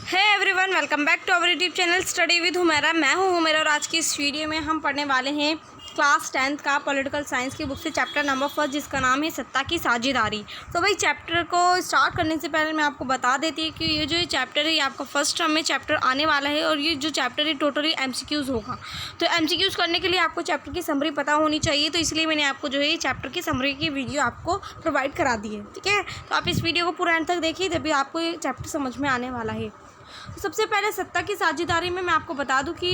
है everyone, welcome back to our YouTube channel study with Humaira. मैं हूं हुमैरा और आज की इस वीडियो में हम पढ़ने वाले हैं क्लास 10th का पॉलिटिकल साइंस की बुक से चैप्टर नंबर 1 जिसका नाम है सत्ता की साझेदारी। तो भाई चैप्टर को स्टार्ट करने से पहले मैं आपको बता देती हूँ कि ये जो चैप्टर है ये आपका फर्स्ट टर्म में चैप्टर आने वाला है और ये जो चैप्टर है टोटली MCQs होगा। तो MCQs करने के लिए आपको चैप्टर की समरी पता होनी चाहिए, तो इसलिए मैंने आपको जो है ये चैप्टर की समरी की वीडियो आपको प्रोवाइड करा दी है। ठीक है, तो आप इस वीडियो को पूरा एंड तक देखिए तभी आपको ये चैप्टर समझ में आने वाला है। तो सबसे पहले सत्ता की साझेदारी में मैं आपको बता दूं कि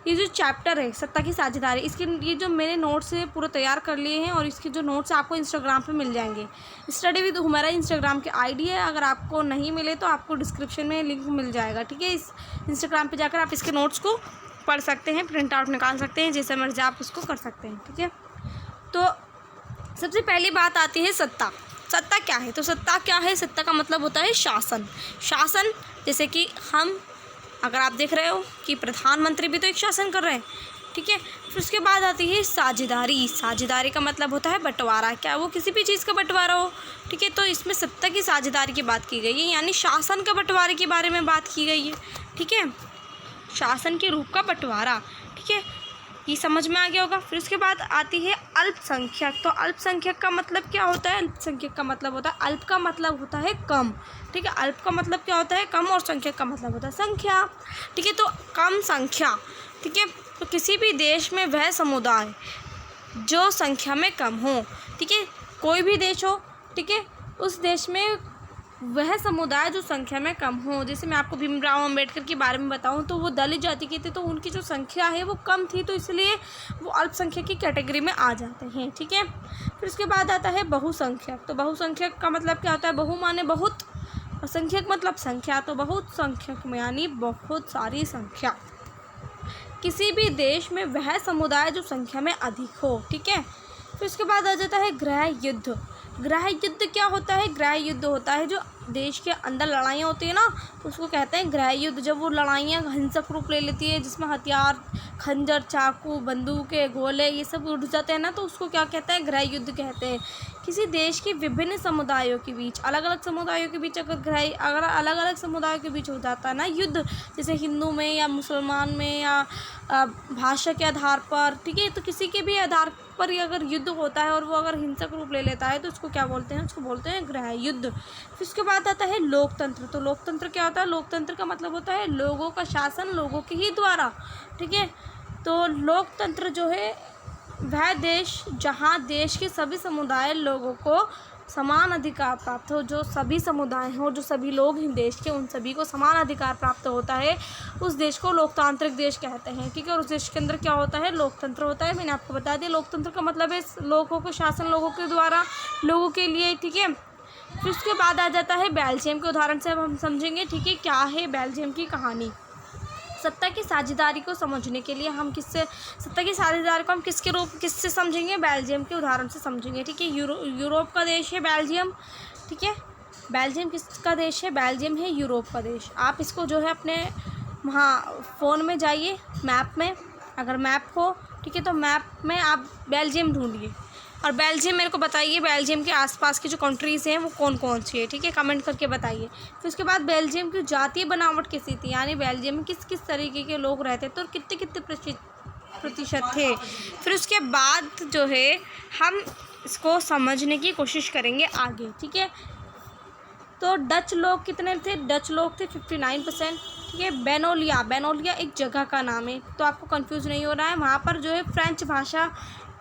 ये जो चैप्टर है सत्ता की साझेदारी, इसके ये जो मैंने नोट्स है पूरे तैयार कर लिए हैं और इसके जो नोट्स आपको इंस्टाग्राम पे मिल जाएंगे। स्टडी विद हुमैरा इंस्टाग्राम की आईडी है, अगर आपको नहीं मिले तो आपको डिस्क्रिप्शन में लिंक मिल जाएगा। ठीक है, इस इंस्टाग्राम पे जाकर आप इसके नोट्स को पढ़ सकते हैं, प्रिंट आउट निकाल सकते हैं, जैसे मर्जी आप उसको कर सकते हैं। ठीक है, तो सबसे पहली बात आती है सत्ता। सत्ता क्या है? तो सत्ता क्या है? सत्ता का मतलब होता है शासन। शासन जैसे कि हम, अगर आप देख रहे हो कि प्रधानमंत्री भी तो एक शासन कर रहे हैं। ठीक है, फिर उसके बाद आती है साझेदारी। साझेदारी का मतलब होता है बंटवारा, क्या वो किसी भी चीज़ का बंटवारा हो। ठीक है, तो इसमें सत्ता की साझेदारी की बात की गई है, यानी शासन का बंटवारे के बारे में बात की गई है। ठीक है, शासन के रूप का बंटवारा। ठीक है, ये समझ में आ गया होगा। फिर उसके बाद आती है अल्पसंख्यक। तो अल्पसंख्यक का मतलब क्या होता है? अल्पसंख्यक का मतलब होता है, अल्प का मतलब होता है कम। ठीक है, अल्प का मतलब क्या होता है? कम, और संख्यक का मतलब होता है संख्या। ठीक है, तो कम संख्या। ठीक है, तो किसी भी देश में वह समुदाय जो संख्या में कम हो। ठीक है, कोई भी देश हो, ठीक है, उस देश में वह समुदाय जो संख्या में कम हो। जैसे मैं आपको भीमराव अम्बेडकर के बारे में बताऊं तो वो दलित जाति के थे, तो उनकी जो संख्या है वो कम थी, तो इसलिए वो अल्पसंख्यक की कैटेगरी में आ जाते हैं। ठीक है, फिर उसके बाद आता है बहुसंख्यक। तो बहुसंख्यक का मतलब क्या होता है? बहु माने बहुत, और संख्यक मतलब संख्या, तो बहुत संख्यक में यानी बहुत सारी संख्या। किसी भी देश में वह समुदाय जो संख्या में अधिक हो। ठीक है, फिर उसके बाद आ जाता है गृह युद्ध। गृह युद्ध क्या होता है? गृह युद्ध होता है जो देश के अंदर लड़ाइयाँ होती है ना, तो उसको कहते हैं गृह युद्ध। जब वो लड़ाइयाँ हिंसक रूप ले लेती है, जिसमें हथियार, खंजर, चाकू, बंदूकें, गोले ये सब उड़ जाते हैं ना, तो उसको क्या कहते हैं? गृह युद्ध कहते हैं। किसी देश के विभिन्न समुदायों के बीच, अलग अलग समुदायों के बीच अगर अलग अलग समुदायों के बीच हो जाता है ना युद्ध, जैसे हिंदू में या मुसलमान में या भाषा के आधार पर, ठीक है, तो किसी के भी आधार पर ही अगर युद्ध होता है और वो अगर हिंसक रूप ले लेता है तो उसको क्या बोलते हैं? उसको बोलते हैं गृह युद्ध। फिर उसके बाद आता है लोकतंत्र। तो लोकतंत्र क्या होता है? लोकतंत्र का मतलब होता है लोगों का शासन लोगों के ही द्वारा। ठीक है, तो लोकतंत्र जो है वह देश जहाँ देश के सभी समुदाय लोगों को समान अधिकार प्राप्त हो, जो सभी समुदाय हों, जो सभी लोग हैं देश के, उन सभी को समान अधिकार प्राप्त होता है, उस देश को लोकतांत्रिक देश कहते हैं। ठीक है, और उस देश के अंदर क्या होता है? लोकतंत्र होता है। मैंने आपको बता दिया लोकतंत्र का मतलब है लोगों को शासन लोगों के द्वारा, लोगों के लिए। ठीक है, फिर उसके बाद आ जाता है बेल्जियम के उदाहरण से अब हम समझेंगे। ठीक है, क्या है बेल्जियम की कहानी। सत्ता की साझेदारी को समझने के लिए हम सत्ता की साझेदारी को हम किससे समझेंगे? बेल्जियम के उदाहरण से समझेंगे। ठीक है, यूरोप का देश है बेल्जियम। ठीक है, बेल्जियम किसका देश है? बेल्जियम है यूरोप का देश। आप इसको जो है अपने वहाँ फ़ोन में जाइए, मैप में, अगर मैप हो, ठीक है, तो मैप में आप बेल्जियम ढूंढिए और बेल्जियम मेरे को बताइए बेल्जियम के आसपास की जो कंट्रीज़ हैं वो कौन कौन सी है। ठीक है, कमेंट करके बताइए। फिर उसके बाद बेल्जियम की जातीय बनावट कैसी थी, यानी बेल्जियम में किस किस तरीके के लोग रहते थे और कितने कितने प्रतिशत थे। फिर उसके बाद जो है हम इसको समझने की कोशिश करेंगे आगे। ठीक है, तो डच लोग कितने थे? डच लोग थे 59%। ठीक है, बेनोलिया एक जगह का नाम है, तो आपको कंफ्यूज नहीं हो रहा है। वहाँ पर जो है फ्रेंच भाषा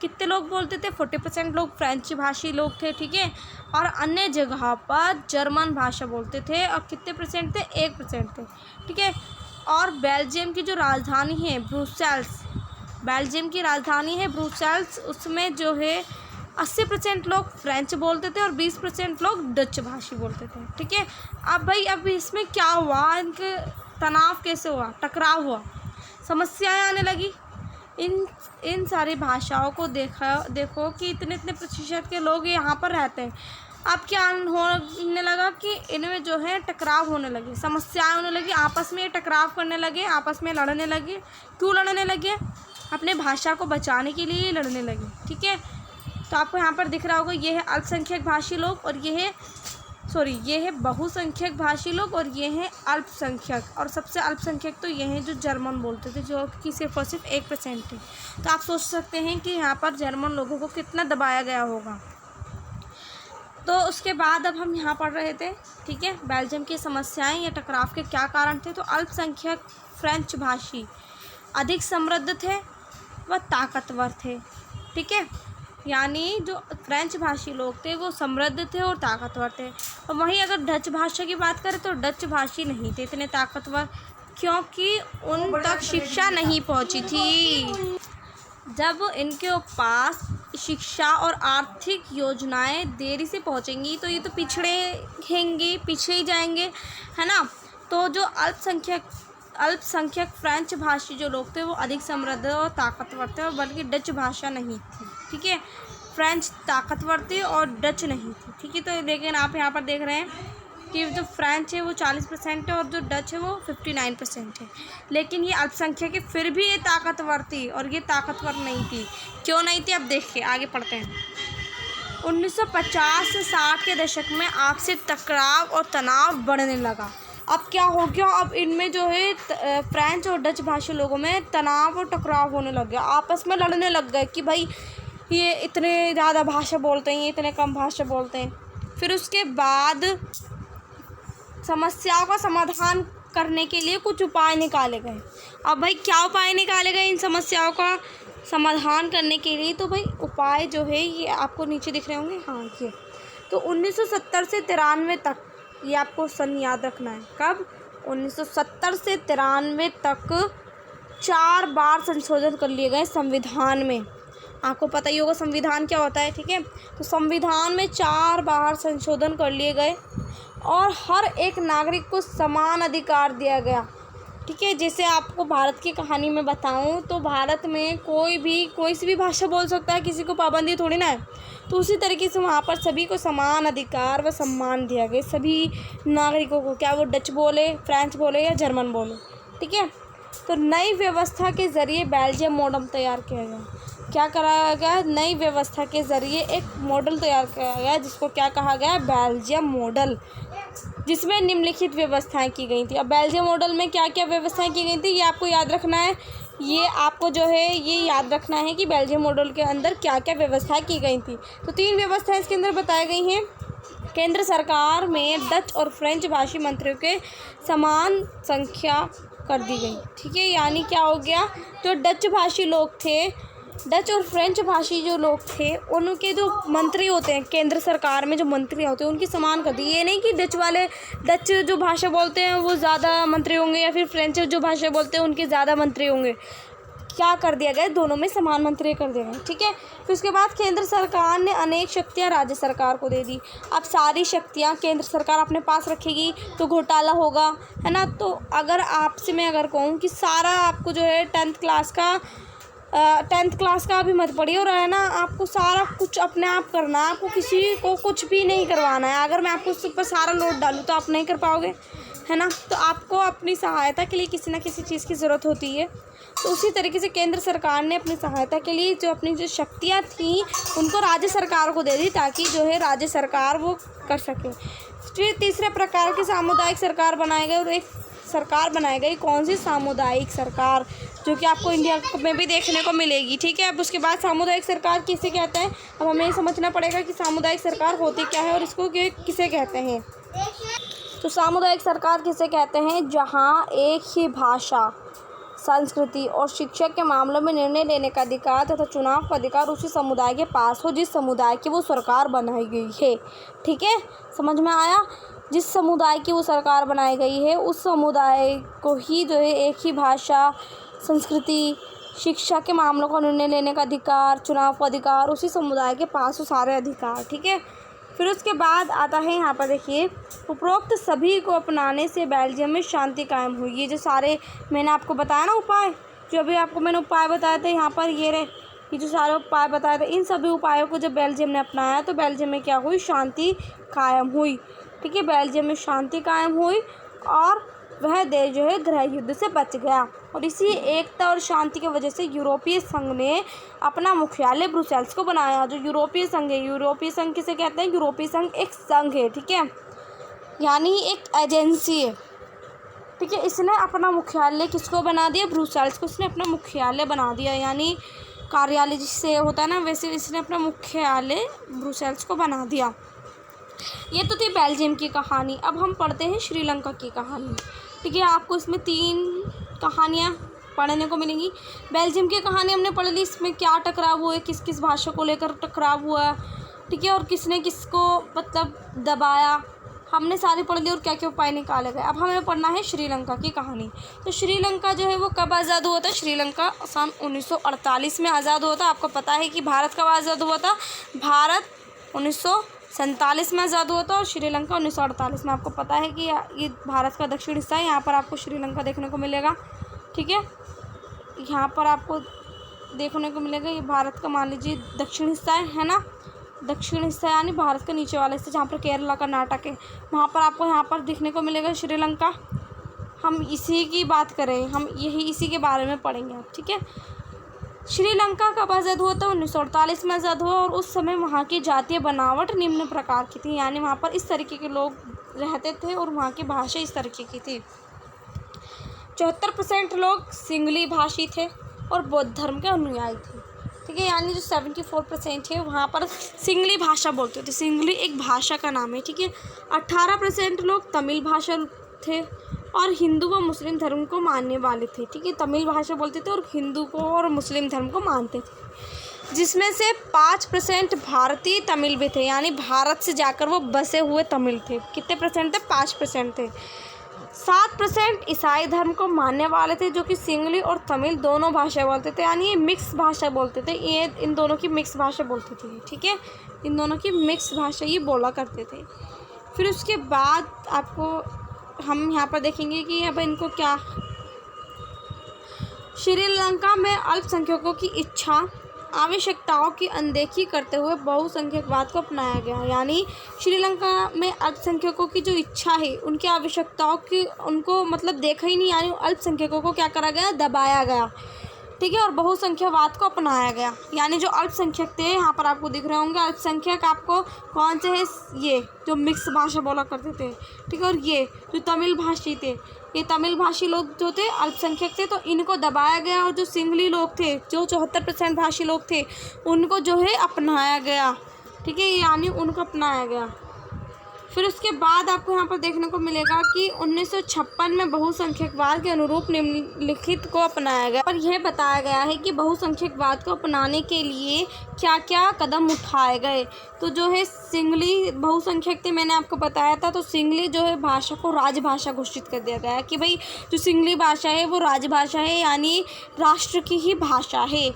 कितने लोग बोलते थे? 40% लोग फ्रेंच भाषी लोग थे। ठीक है, और अन्य जगह पर जर्मन भाषा बोलते थे, और कितने परसेंट थे? 1% थे। ठीक है, और बेल्जियम की जो राजधानी है ब्रुसेल्स, बेल्जियम की राजधानी है ब्रुसेल्स, उसमें जो है 80% लोग फ्रेंच बोलते थे और 20% लोग डच भाषी बोलते थे। ठीक है, अब भाई अब इसमें क्या हुआ? इनके तनाव कैसे हुआ? टकराव हुआ, समस्याएं आने लगी। इन सारी भाषाओं को देखो कि इतने इतने प्रतिशत के लोग यहाँ पर रहते हैं। अब क्या होने लगा कि इनमें जो है टकराव होने लगे, समस्याएं होने लगी, आपस में टकराव करने लगे, आपस में लड़ने लगे। क्यों लड़ने लगे? अपने भाषा को बचाने के लिए लड़ने लगे। ठीक है, तो आपको यहाँ पर दिख रहा होगा ये है अल्पसंख्यक भाषी लोग और ये है सॉरी ये है बहुसंख्यक भाषी लोग और ये हैं अल्पसंख्यक। और सबसे अल्पसंख्यक तो ये हैं जो जर्मन बोलते थे, जो कि सिर्फ और सिर्फ 1% थे। तो आप सोच सकते हैं कि यहाँ पर जर्मन लोगों को कितना दबाया गया होगा। तो उसके बाद अब हम यहाँ पढ़ रहे थे, ठीक है, बेल्जियम की समस्याएं या टकराव के क्या कारण थे। तो अल्पसंख्यक फ्रेंच भाषी अधिक समृद्ध थे व ताकतवर थे, ठीक है, यानी जो फ्रेंच भाषी लोग थे वो समृद्ध थे और ताकतवर थे। और वहीं अगर डच भाषा की बात करें तो डच भाषी नहीं थे इतने ताकतवर, क्योंकि उन तक शिक्षा नहीं पहुंची थी। जब इनके पास शिक्षा और आर्थिक योजनाएं देरी से पहुंचेंगी तो ये तो पिछड़े ही जाएंगे, है ना। तो जो अल्पसंख्यक फ्रेंच भाषी जो लोग थे वो अधिक समृद्ध और ताकतवर थे, और बल्कि डच भाषा नहीं थी, ठीक है। फ्रेंच ताकतवर थी और डच नहीं थी, ठीक है। तो लेकिन आप यहाँ पर देख रहे हैं कि जो फ्रेंच है वो 40% है और जो डच है वो 59% है। लेकिन ये अल्पसंख्यक है, फिर भी ये ताकतवर थी और ये ताकतवर नहीं थी। क्यों नहीं थी, अब देखिए आगे पढ़ते हैं। 1950 से 60 के दशक में आपसी टकराव और तनाव बढ़ने लगा। अब क्या हो गया, अब इनमें जो है फ्रेंच और डच भाषी लोगों में तनाव और टकराव होने लग गया, आपस में लड़ने लग गए कि भाई ये इतने ज़्यादा भाषा बोलते हैं, ये इतने कम भाषा बोलते हैं। फिर उसके बाद समस्याओं का समाधान करने के लिए कुछ उपाय निकाले गए। अब भाई क्या उपाय निकाले गए इन समस्याओं का समाधान करने के लिए, तो भाई उपाय जो है ये आपको नीचे दिख रहे होंगे, हाँ ये। तो 1970 से 93 तक, ये आपको सन याद रखना है, कब 1970 से 93 तक 4 बार संशोधन कर लिए गए संविधान में। आपको पता ही होगा संविधान क्या होता है, ठीक है। तो संविधान में 4 बार संशोधन कर लिए गए और हर एक नागरिक को समान अधिकार दिया गया, ठीक है। जैसे आपको भारत की कहानी में बताऊं तो भारत में कोई सी भी भाषा बोल सकता है, किसी को पाबंदी थोड़ी ना है। तो उसी तरीके से वहाँ पर सभी को समान अधिकार व सम्मान दिया गया, सभी नागरिकों को, क्या वो डच बोले, फ्रेंच बोले या जर्मन बोले, ठीक है। तो नई व्यवस्था के ज़रिए बेल्जियम मॉडल तैयार किया गया। क्या कराया गया, नई व्यवस्था के ज़रिए एक मॉडल तैयार किया गया जिसको क्या कहा गया, बेल्जियम मॉडल, जिसमें निम्नलिखित व्यवस्थाएं की गई थी। अब बेल्जियम मॉडल में क्या क्या व्यवस्थाएं की गई थी ये आपको याद रखना है। ये आपको जो है ये याद रखना है कि बेल्जियम मॉडल के अंदर क्या क्या व्यवस्थाएं की गई थी। तो 3 व्यवस्थाएं इसके अंदर बताई गई हैं। केंद्र सरकार में डच और फ्रेंच भाषी मंत्रियों के समान संख्या कर दी गई, ठीक है। यानी क्या हो गया, जो डच भाषी लोग थे, डच और फ्रेंच भाषी जो लोग थे, उनके जो मंत्री होते हैं केंद्र सरकार में, जो मंत्री होते हैं उनकी समान कर दी। ये नहीं कि डच जो भाषा बोलते हैं वो ज़्यादा मंत्री होंगे या फिर फ्रेंच जो भाषा बोलते हैं उनके ज़्यादा मंत्री होंगे। क्या कर दिया गया, दोनों में समान मंत्री कर दिया गया, ठीक है। फिर उसके बाद केंद्र सरकार ने अनेक शक्तियां राज्य सरकार को दे दी। अब सारी शक्तियां केंद्र सरकार अपने पास रखेगी तो घोटाला होगा, है ना। तो अगर आपसे मैं अगर कहूँ कि सारा आपको जो है 10th क्लास का अभी मत पढ़िए और है ना, आपको सारा कुछ अपने आप करना है, आपको किसी को कुछ भी नहीं करवाना है। अगर मैं आपको उस पर सारा लोड डालूँ तो आप नहीं कर पाओगे, है ना। तो आपको अपनी सहायता के लिए किसी न किसी चीज़ की ज़रूरत होती है। तो उसी तरीके से केंद्र सरकार ने अपनी सहायता के लिए जो अपनी जो शक्तियाँ थीं उनको राज्य सरकार को दे दी, ताकि जो है राज्य सरकार वो कर सके। फिर तीसरे प्रकार की सामुदायिक सरकार बनाई गई, और एक सरकार बनाई गई, कौन सी, सामुदायिक सरकार, जो कि आपको इंडिया में भी देखने को मिलेगी, ठीक है। अब उसके बाद सामुदायिक सरकार किसे कहते हैं, अब हमें ये समझना पड़ेगा कि सामुदायिक सरकार होती क्या है और इसको किसे कहते हैं। तो सामुदायिक सरकार किसे कहते हैं, जहाँ एक ही भाषा, संस्कृति और शिक्षा के मामलों में निर्णय लेने का अधिकार तथा चुनाव का अधिकार उसी समुदाय के पास हो जिस समुदाय की वो सरकार बनाई गई है, ठीक है। समझ में आया, जिस समुदाय की वो सरकार बनाई गई है उस समुदाय को ही जो है एक ही भाषा, संस्कृति, शिक्षा के मामलों का निर्णय लेने का अधिकार, चुनाव का अधिकार उसी समुदाय के पास हो, सारे अधिकार, ठीक है। फिर उसके बाद आता है यहाँ पर देखिए, उपरोक्त सभी को अपनाने से बेल्जियम में शांति कायम हुई। ये जो सारे मैंने आपको बताया ना उपाय, जो अभी आपको मैंने उपाय बताए थे यहाँ पर, ये जो सारे उपाय बताए थे, इन सभी उपायों को जब बेल्जियम ने अपनाया तो बेल्जियम में क्या हुई, शांति कायम हुई, ठीक है। बेल्जियम में शांति कायम हुई और वह देश जो है गृह युद्ध से बच गया। और इसी एकता और शांति की वजह से यूरोपीय संघ ने अपना मुख्यालय ब्रुसेल्स को बनाया। जो यूरोपीय संघ है, यूरोपीय संघ किसे कहते हैं, यूरोपीय संघ एक संघ है, ठीक है। यानी एक एजेंसी है, ठीक है। इसने अपना मुख्यालय किसको बना दिया, ब्रुसेल्स को इसने अपना मुख्यालय बना दिया, यानी कार्यालय जिससे होता है ना, वैसे इसने अपना मुख्यालय ब्रुसेल्स को बना दिया। ये तो थी बेल्जियम की कहानी। अब हम पढ़ते हैं श्रीलंका की कहानी, ठीक है। आपको इसमें 3 कहानियाँ पढ़ने को मिलेंगी। बेल्जियम की कहानी हमने पढ़ ली, इसमें क्या टकराव हुए, किस किस भाषा को लेकर टकराव हुआ, ठीक है, और किसने किसको मतलब दबाया, हमने सारी पढ़ ली और क्या क्या उपाय निकाले गए। अब हमें पढ़ना है श्रीलंका की कहानी। तो श्रीलंका जो है वो कब आज़ाद हुआ था, श्रीलंका सन 1948 में आज़ाद हुआ था। आपको पता है कि भारत कब आज़ाद हुआ था, भारत 1947 में आज़ाद हुआ था और श्रीलंका 1948 में। आपको पता है कि ये भारत का दक्षिण हिस्सा है, यहाँ पर आपको श्रीलंका देखने को मिलेगा, ठीक है। यहाँ पर आपको देखने को मिलेगा, ये भारत का मान लीजिए दक्षिण हिस्सा है ना, दक्षिण हिस्सा यानी भारत का नीचे वाला हिस्सा, जहाँ पर केरला कर्नाटक है, वहाँ पर आपको यहाँ पर दिखने को मिलेगा श्रीलंका। हम इसी की बात करें, हम यही इसी के बारे में पढ़ेंगे अब, ठीक है। श्रीलंका कब आज़ाद हुआ था, 1948 में आज़ाद हुआ, और उस समय वहाँ की जातीय बनावट निम्न प्रकार की थी, यानी वहाँ पर इस तरीके के लोग रहते थे और वहाँ की भाषा इस तरीके की थी। 74% लोग सिंगली भाषी थे और बौद्ध धर्म के अनुयायी थे, ठीक है, यानी जो 74% है वहाँ पर सिंगली भाषा बोलते थे। सिंगली एक भाषा का नाम है, ठीक है। 18% लोग तमिल भाषा थे और हिंदू व मुस्लिम धर्म को मानने वाले थे, ठीक है। तमिल भाषा बोलते थे और हिंदू को और मुस्लिम धर्म को मानते थे, जिसमें से 5% भारतीय तमिल भी थे, यानी भारत से जाकर वो बसे हुए तमिल थे। कितने परसेंट थे, 5% थे। 7% ईसाई धर्म को मानने वाले थे, जो कि सिंगली और तमिल दोनों भाषा बोलते थे, यानी ये मिक्स भाषा बोलते थे, ये इन दोनों की मिक्स भाषा बोलते थे, ठीक है, इन दोनों की मिक्स भाषा ये बोला करते थे। फिर उसके बाद आपको हम यहाँ पर देखेंगे कि अब इनको क्या, श्रीलंका में अल्पसंख्यकों की इच्छा आवश्यकताओं की अनदेखी करते हुए बहुसंख्यकवाद को अपनाया गया, यानी श्रीलंका में अल्पसंख्यकों की जो इच्छा है, उनकी आवश्यकताओं की उनको मतलब देखा ही नहीं, यानी अल्पसंख्यकों को क्या करा गया, दबाया गया, ठीक है, और बहुसंख्यकवाद को अपनाया गया। यानी जो अल्पसंख्यक थे, यहाँ पर आपको दिख रहे होंगे अल्पसंख्यक, आपको कौन से है, ये जो मिक्स भाषा बोला करते थे, ठीक है, और ये जो तमिल भाषी थे, ये तमिल भाषी लोग जो थे अल्पसंख्यक थे, तो इनको दबाया गया, और जो सिंगली लोग थे, जो 74% भाषी लोग थे, उनको जो है अपनाया गया, ठीक है, यानी उनको अपनाया गया। फिर उसके बाद आपको यहाँ पर देखने को मिलेगा कि 1956 में बहुसंख्यकवाद के अनुरूप निम्नलिखित को अपनाया गया, पर यह बताया गया है कि बहुसंख्यकवाद को अपनाने के लिए क्या क्या कदम उठाए गए। तो जो है सिंगली बहुसंख्यक थे, मैंने आपको बताया था, तो सिंगली जो है भाषा को राजभाषा घोषित कर दिया गया है कि भाई जो सिंगली भाषा है वो राजभाषा है, यानी राष्ट्र की ही भाषा है,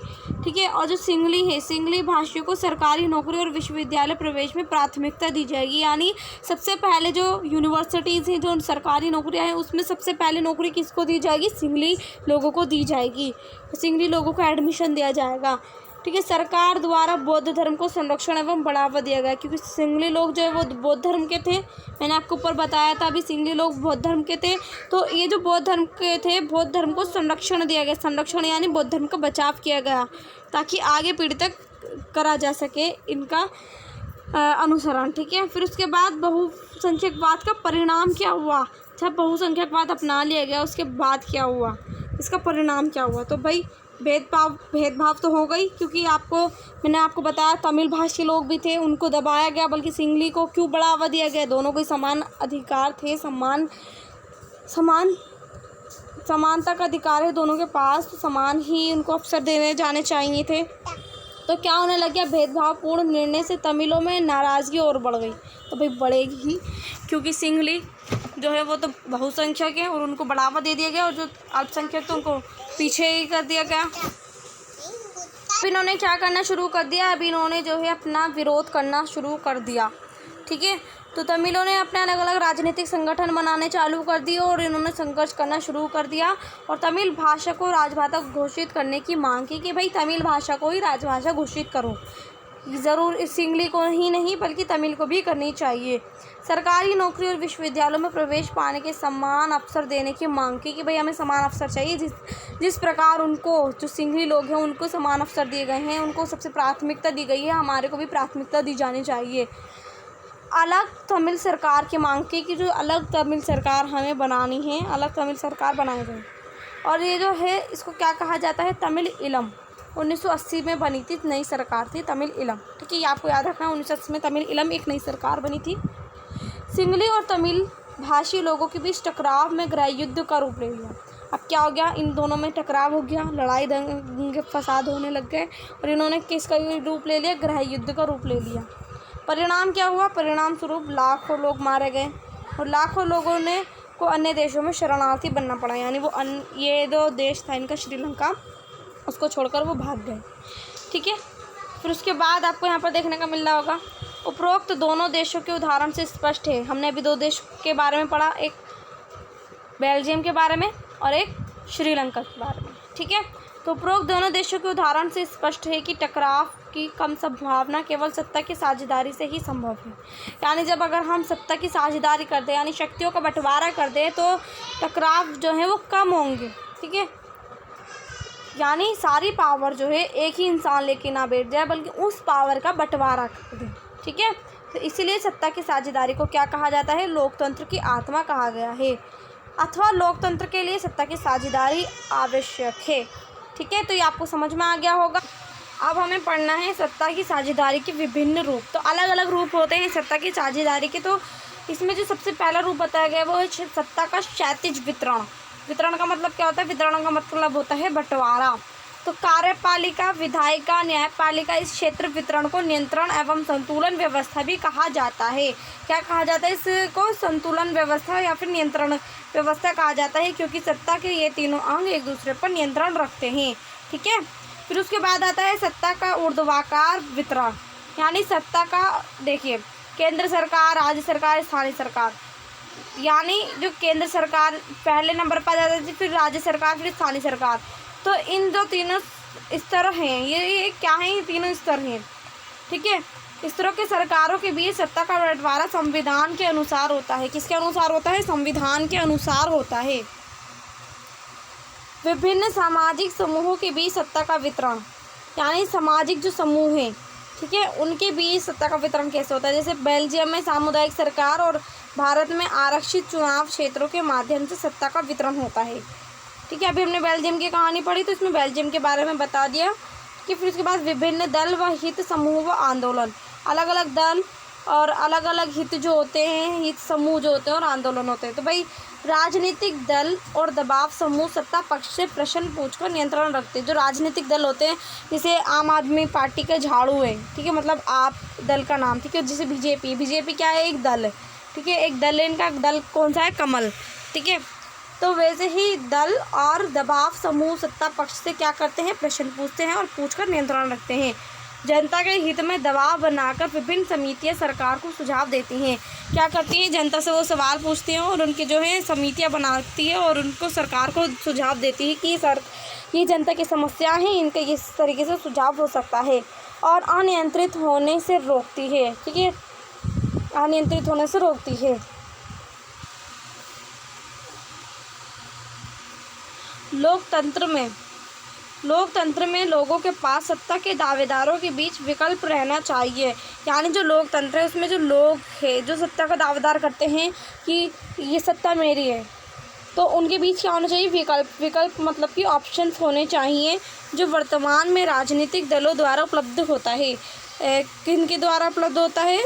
ठीक है। और जो सिंगली है, सिंगली भाषियों को सरकारी नौकरी और विश्वविद्यालय प्रवेश में प्राथमिकता दी जाएगी, यानी सबसे पहले जो यूनिवर्सिटीज़ हैं, जो सरकारी नौकरियां हैं, उसमें सबसे पहले नौकरी किसको दी जाएगी, सिंगली लोगों को दी जाएगी, सिंगली लोगों को एडमिशन दिया जाएगा, ठीक है। सरकार द्वारा बौद्ध धर्म को संरक्षण एवं बढ़ावा दिया गया, क्योंकि सिंगली लोग जो है वो बौद्ध धर्म के थे, मैंने आपको ऊपर बताया था, अभी सिंगली लोग बौद्ध धर्म के थे, तो ये जो बौद्ध धर्म के थे, बौद्ध धर्म को संरक्षण दिया गया, संरक्षण यानी बौद्ध धर्म का बचाव किया गया, ताकि आगे पीढ़ी तक करा जा सके इनका अनुसरण, ठीक है। फिर उसके बाद बहुसंख्यकवाद का परिणाम क्या हुआ, जब बहुसंख्यकवाद अपना लिया गया उसके बाद क्या हुआ, इसका परिणाम क्या हुआ, तो भाई भेदभाव तो हो गई, क्योंकि मैंने आपको बताया तमिल भाषी लोग भी थे, उनको दबाया गया, बल्कि सिंगली को क्यों बढ़ावा दिया गया, दोनों को समान अधिकार थे, समानता का अधिकार है दोनों के पास, तो समान ही उनको अवसर देने जाने चाहिए थे। तो क्या होने लग गया, भेदभावपूर्ण निर्णय से तमिलों में नाराज़गी और बढ़ गई, तो भाई बढ़ेगी ही, क्योंकि सिंगली जो है वो तो बहुसंख्यक है और उनको बढ़ावा दे दिया गया, और जो अल्पसंख्यक तो उनको पीछे ही कर दिया गया। अब इन्होंने क्या करना शुरू कर दिया, अब इन्होंने जो है अपना विरोध करना शुरू कर दिया, ठीक है। तो तमिलों ने अपने अलग अलग राजनीतिक संगठन बनाने चालू कर दिए और इन्होंने संघर्ष करना शुरू कर दिया और तमिल भाषा को राजभाषा घोषित करने की मांग की कि भाई तमिल भाषा को ही राजभाषा घोषित करो, ज़रूर सिंगली को ही नहीं बल्कि तमिल को भी करनी चाहिए। सरकारी नौकरी और विश्वविद्यालयों में प्रवेश पाने के समान अवसर देने की मांग की कि भाई हमें समान अवसर चाहिए, जिस प्रकार उनको जो सिंगली लोग हैं उनको समान अवसर दिए गए हैं, उनको सबसे प्राथमिकता दी गई है, हमारे को भी प्राथमिकता दी जानी चाहिए। अलग तमिल सरकार की मांग की कि जो अलग तमिल सरकार हमें बनानी है, अलग तमिल सरकार बनाई जाए। और ये जो है इसको क्या कहा जाता है, तमिल ईलम। 1980 में बनी थी नई सरकार थी तमिल ईलम, ठीक है, ये आपको याद रखना है। 1980 में तमिल ईलम एक नई सरकार बनी थी। सिंगली और तमिल भाषी लोगों के बीच टकराव में गृह युद्ध का रूप ले लिया। अब क्या हो गया, इन दोनों में टकराव हो गया, लड़ाई दंगे फसाद होने लग गए और इन्होंने किसका रूप ले लिया, गृह युद्ध का रूप ले लिया। परिणाम क्या हुआ, परिणाम स्वरूप लाखों लोग मारे गए और लाखों लोगों ने को अन्य देशों में शरणार्थी बनना पड़ा। यानी वो ये जो देश था इनका श्रीलंका, उसको छोड़कर वो भाग गए, ठीक है। फिर उसके बाद आपको यहाँ पर देखने का मिल रहा होगा, उपरोक्त दोनों देशों के उदाहरण से स्पष्ट है। हमने अभी 2 देश के बारे में पढ़ा, एक बेल्जियम के बारे में और एक श्रीलंका के बारे में, ठीक है। तो उपरोक्त दोनों देशों के उदाहरण से स्पष्ट है कि टकराव की कम संभावना केवल सत्ता की साझेदारी से ही संभव है। यानी जब अगर हम सत्ता की साझेदारी कर दें, यानी शक्तियों का बंटवारा कर दें, तो टकराव जो है वो कम होंगे, ठीक है। यानी सारी पावर जो है एक ही इंसान लेके ना बैठ जाए, बल्कि उस पावर का बंटवारा कर दें, ठीक है। तो इसीलिए सत्ता की साझेदारी को क्या कहा जाता है, लोकतंत्र की आत्मा कहा गया है, अथवा लोकतंत्र के लिए सत्ता की साझेदारी आवश्यक है, ठीक है। तो ये आपको समझ में आ गया होगा। अब हमें पढ़ना है सत्ता की साझेदारी के विभिन्न रूप। तो अलग अलग रूप होते हैं सत्ता की साझेदारी के। तो इसमें जो सबसे पहला रूप बताया गया है वो है सत्ता का क्षैतिज वितरण। वितरण का मतलब क्या होता है, वितरण का मतलब होता है बंटवारा। तो कार्यपालिका, विधायिका, न्यायपालिका इस क्षेत्र वितरण को नियंत्रण एवं संतुलन व्यवस्था भी कहा जाता है। क्या कहा जाता है, इसको संतुलन व्यवस्था या फिर नियंत्रण व्यवस्था कहा जाता है, क्योंकि सत्ता के ये तीनों अंग एक दूसरे पर नियंत्रण रखते हैं, ठीक है। फिर उसके बाद आता है सत्ता का ऊर्ध्वाकार वितरण। यानी सत्ता का देखिए, केंद्र सरकार, राज्य सरकार, स्थानीय सरकार। यानी जो केंद्र सरकार पहले नंबर पर आ जाती थी, फिर राज्य सरकार, फिर स्थानीय सरकार। तो इन जो तीनों स्तर हैं, ये क्या हैं, ये तीनों स्तर हैं, ठीक है। स्तरों के सरकारों के बीच सत्ता का बंटवारा संविधान के अनुसार होता है। किसके अनुसार होता है, संविधान के अनुसार होता है। विभिन्न सामाजिक समूहों के बीच सत्ता का वितरण, यानी सामाजिक जो समूह हैं, ठीक है, उनके बीच सत्ता का वितरण कैसे होता है। जैसे बेल्जियम में सामुदायिक सरकार और भारत में आरक्षित चुनाव क्षेत्रों के माध्यम से सत्ता का वितरण होता है, ठीक है। अभी हमने बेल्जियम की कहानी पढ़ी, तो इसमें बेल्जियम के बारे में बता दिया कि फिर उसके बाद विभिन्न दल व हित समूह व आंदोलन, अलग अलग दल और अलग अलग हित जो होते हैं, हित समूह जो होते हैं और आंदोलन होते हैं। तो भाई राजनीतिक दल और दबाव समूह सत्ता पक्ष से प्रश्न पूछकर नियंत्रण रखते हैं। जो राजनीतिक दल होते हैं, जैसे आम आदमी पार्टी का झाड़ू है, ठीक है, मतलब आप दल का नाम, ठीक है। जैसे बीजेपी क्या है, एक दल है, ठीक है, एक दल है, इनका दल कौन सा है, कमल, ठीक है। तो वैसे ही दल और दबाव समूह सत्ता पक्ष से क्या करते हैं, प्रश्न पूछते हैं और पूछकर नियंत्रण रखते हैं। जनता के हित में दबाव बनाकर विभिन्न समितियां सरकार को सुझाव देती हैं। क्या करती हैं, जनता से वो सवाल पूछती हैं और उनके जो है समितियां बनाती है और उनको सरकार को सुझाव देती है कि ये जनता की समस्या है, इनका इस तरीके से सुझाव हो सकता है, और अनियंत्रित होने से रोकती है, ठीक है, अनियंत्रित होने से रोकती है। लोकतंत्र में लोगों के पास सत्ता के दावेदारों के बीच विकल्प रहना चाहिए। यानी जो लोकतंत्र है उसमें जो लोग हैं, जो सत्ता का दावेदार करते हैं कि ये सत्ता मेरी है, तो उनके बीच क्या होना चाहिए, विकल्प मतलब कि ऑप्शंस होने चाहिए, जो वर्तमान में राजनीतिक दलों द्वारा उपलब्ध होता है। किनके द्वारा उपलब्ध होता है,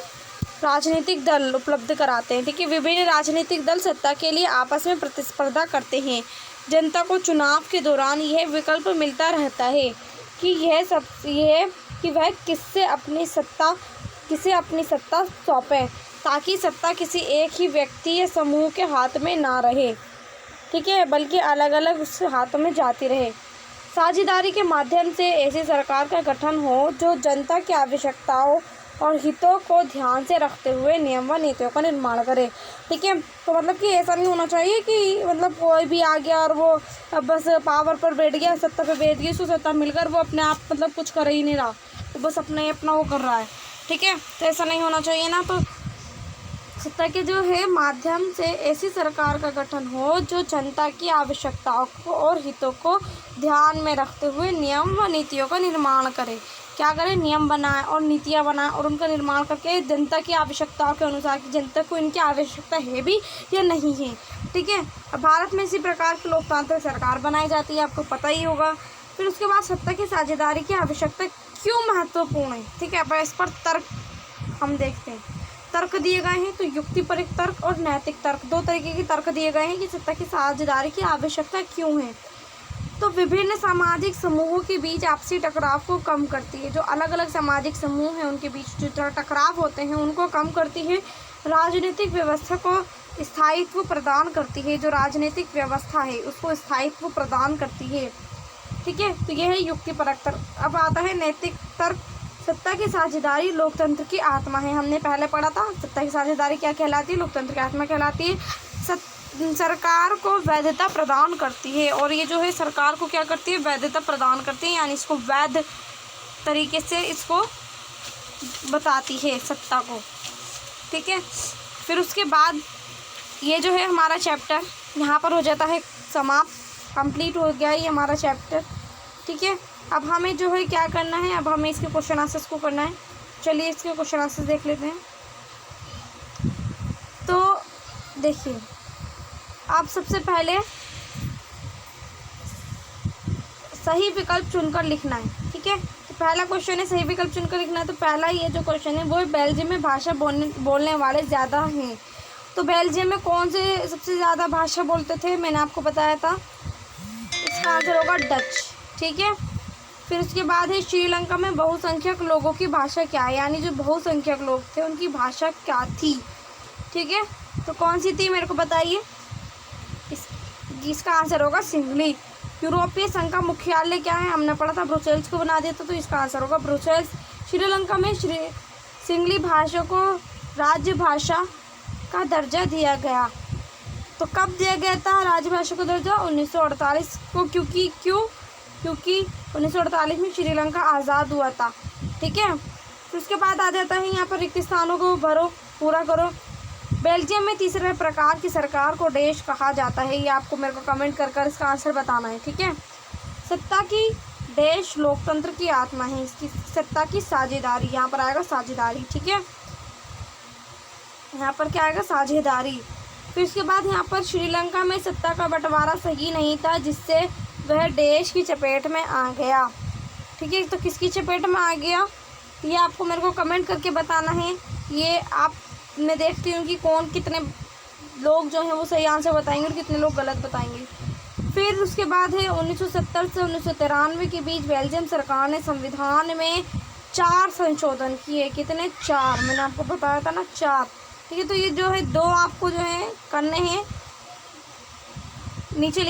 राजनीतिक दल उपलब्ध कराते हैं, ठीक है। विभिन्न राजनीतिक दल सत्ता के लिए आपस में प्रतिस्पर्धा करते हैं। जनता को चुनाव के दौरान यह विकल्प मिलता रहता है कि वह किसे अपनी सत्ता सौंपें, ताकि सत्ता किसी एक ही व्यक्ति या समूह के हाथ में ना रहे, ठीक है, बल्कि अलग अलग उस हाथों में जाती रहे। साझेदारी के माध्यम से ऐसी सरकार का गठन हो जो जनता की आवश्यकताओं और हितों को ध्यान से रखते हुए नियम व नीतियों का निर्माण करे, ठीक है। तो मतलब कि ऐसा नहीं होना चाहिए कि मतलब कोई भी आ गया और वो बस पावर पर बैठ गया, सत्ता पर बैठ गई, उसको सत्ता मिलकर वो अपने आप मतलब कुछ कर ही नहीं रहा, तो बस अपना वो कर रहा है, ठीक है। तो ऐसा नहीं होना चाहिए ना। तो सत्ता के जो है माध्यम से ऐसी सरकार का गठन हो जो जनता की आवश्यकताओं को और हितों को ध्यान में रखते हुए नियम व नीतियों का निर्माण करे। क्या करे, नियम बनाए और नीतियाँ बनाए और उनका निर्माण करके जनता की आवश्यकताओं के अनुसार कि जनता को इनकी आवश्यकता है भी या नहीं है। ठीक है, अब भारत में इसी प्रकार की लोकतांत्रिक सरकार बनाई जाती है, आपको पता ही होगा। फिर उसके बाद सत्ता की साझेदारी की आवश्यकता क्यों महत्वपूर्ण है। ठीक है, अब इस पर तर्क हम देखते हैं। तर्क दिए गए हैं, तो युक्तिपरक तर्क और नैतिक तर्क, दो तरीके के तर्क दिए गए हैं कि सत्ता की साझेदारी की आवश्यकता क्यों है। तो विभिन्न सामाजिक समूहों के बीच आपसी टकराव को कम करती है। जो अलग अलग सामाजिक समूह हैं उनके बीच जो टकराव होते हैं उनको कम करती है। राजनीतिक व्यवस्था को स्थायित्व प्रदान करती है। जो राजनीतिक व्यवस्था है उसको स्थायित्व प्रदान करती है। ठीक है, तो यह है युक्तिपरक तर्क। अब आता है नैतिक तर्क। सत्ता की साझेदारी लोकतंत्र की आत्मा है। हमने पहले पढ़ा था सत्ता की साझेदारी क्या कहलाती है, लोकतंत्र की आत्मा कहलाती है। सरकार को वैधता प्रदान करती है, और ये जो है सरकार को क्या करती है, वैधता प्रदान करती है, यानी इसको वैध तरीके से इसको बताती है सत्ता को। ठीक है, फिर उसके बाद ये जो है हमारा चैप्टर यहाँ पर हो जाता है समाप्त, कंप्लीट हो गया ये हमारा चैप्टर। ठीक है, अब हमें जो है क्या करना है, अब हमें इसके क्वेश्चन आंसर्स को करना है। चलिए इसके क्वेश्चन आंसर्स देख लेते हैं। तो देखिए, आप सबसे पहले सही विकल्प चुनकर लिखना है। ठीक है, तो पहला क्वेश्चन है सही विकल्प चुनकर लिखना है। तो पहला ये जो क्वेश्चन है वो है बेल्जियम में भाषा बोलने वाले ज़्यादा हैं। तो बेल्जियम में कौन से सबसे ज़्यादा भाषा बोलते थे, मैंने आपको बताया था, इसका आंसर होगा डच। ठीक है, फिर उसके बाद है श्रीलंका में बहुसंख्यक लोगों की भाषा क्या है, यानी जो बहुसंख्यक लोग थे उनकी भाषा क्या थी। ठीक है, तो कौन सी थी मेरे को बताइए। इसका आंसर होगा सिंगली। यूरोपीय संघ का मुख्यालय क्या है, हमने पढ़ा था ब्रुसेल्स को बना देता, तो इसका आंसर होगा ब्रुसेल्स। श्रीलंका में सिंगली भाषा को राज्य भाषा का दर्जा दिया गया। तो कब दिया गया था राजभाषा को दर्जा, 1948 को। क्योंकि 1948 में श्रीलंका आज़ाद हुआ था। ठीक है, तो उसके बाद आ जाता है यहाँ पर रिक्त स्थानों को भरो, पूरा करो। बेल्जियम में तीसरे प्रकार की सरकार को देश कहा जाता है, ये आपको मेरे को कमेंट कर इसका आंसर बताना है। ठीक है, सत्ता की देश लोकतंत्र की आत्मा है, इसकी सत्ता की साझेदारी, यहाँ पर आएगा साझेदारी। ठीक है, यहाँ पर क्या आएगा, साझेदारी। फिर उसके बाद यहाँ पर श्रीलंका में सत्ता का बंटवारा सही नहीं था, जिससे वह देश की चपेट में आ गया। ठीक है, तो किसकी चपेट में आ गया ये आपको मेरे को कमेंट करके बताना है। ये आप मैं देखती हूँ कि कितने लोग जो हैं वो सही आंसर बताएंगे और कितने लोग गलत बताएंगे। फिर उसके बाद है 1970 से 1993 के बीच बेल्जियम सरकार ने संविधान में 4 संशोधन किए। कितने, 4, मैंने आपको बताया था ना 4। ठीक है, तो ये जो है 2 आपको जो है करने हैं, नीचे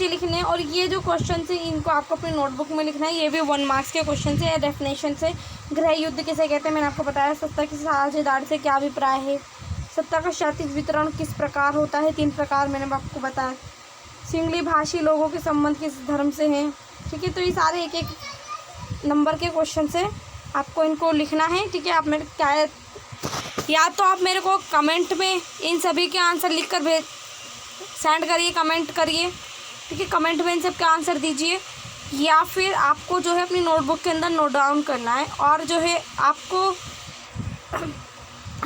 लिखने और ये जो क्वेश्चन है इनको आपको अपनी नोटबुक में लिखना है। ये भी 1 मार्क्स के क्वेश्चन है। डेफिनेशन से गृह युद्ध किसे कहते हैं मैंने आपको बताया। सत्ता की साझेदारी से क्या अभिप्राय है। सत्ता का क्षैतिज वितरण किस प्रकार होता है, 3 प्रकार मैंने आपको बताया। सिंगली भाषी लोगों के संबंध किस धर्म से हैं। ठीक है, तो ये सारे एक नंबर के क्वेश्चन से आपको इनको लिखना है। ठीक है, आप मेरे क्या या तो आप मेरे को कमेंट में इन सभी के आंसर लिख कर सेंड करिए, कमेंट करिए। ठीक है, कमेंट में इन सब के आंसर दीजिए, या फिर आपको जो है अपनी नोटबुक के अंदर नोट डाउन करना है और जो है आपको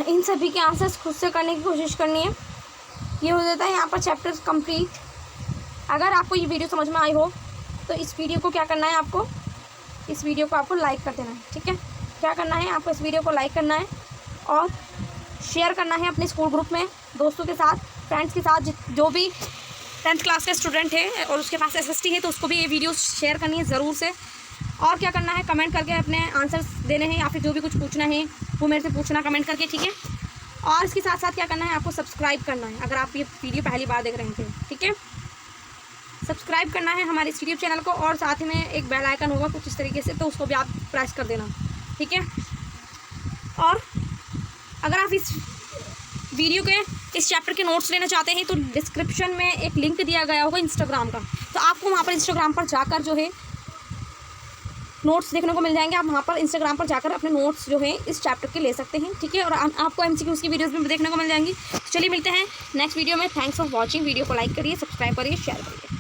इन सभी के आंसर्स खुद से करने की कोशिश करनी है। ये हो जाता है यहाँ पर चैप्टर कंप्लीट। अगर आपको ये वीडियो समझ में आई हो तो इस वीडियो को क्या करना है, इस वीडियो को आपको लाइक कर देना है। ठीक है, क्या करना है, आपको इस वीडियो को लाइक करना है और शेयर करना है अपने स्कूल ग्रुप में, दोस्तों के साथ, फ्रेंड्स के साथ। जो भी 10th क्लास के स्टूडेंट है और उसके पास SST है तो उसको भी ये वीडियो शेयर करनी है ज़रूर से। और क्या करना है, कमेंट करके अपने आंसर्स देने हैं, या फिर जो भी कुछ पूछना है वो मेरे से पूछना कमेंट करके। ठीक है, और इसके साथ साथ क्या करना है, आपको सब्सक्राइब करना है अगर आप ये वीडियो पहली बार देख रहे थे। ठीक है, सब्सक्राइब करना है हमारे इस यूट्यूब चैनल को, और साथ ही में एक बेल आइकन होगा कुछ इस तरीके से, तो उसको भी आप प्रेस कर देना। ठीक है, और अगर आप इस वीडियो के इस चैप्टर के नोट्स लेना चाहते हैं तो डिस्क्रिप्शन में एक लिंक दिया गया होगा इंस्टाग्राम का, तो आपको वहाँ पर इंस्टाग्राम पर जाकर जो है नोट्स देखने को मिल जाएंगे। आप वहाँ पर इंस्टाग्राम पर जाकर अपने नोट्स जो है इस चैप्टर के ले सकते हैं। ठीक है, और आपको MCQs की वीडियोस भी देखने को मिल जाएंगी। चलिए मिलते हैं नेक्स्ट वीडियो में। Thanks for watching. वीडियो को लाइक करिए, सब्सक्राइब करिए, शेयर करिए।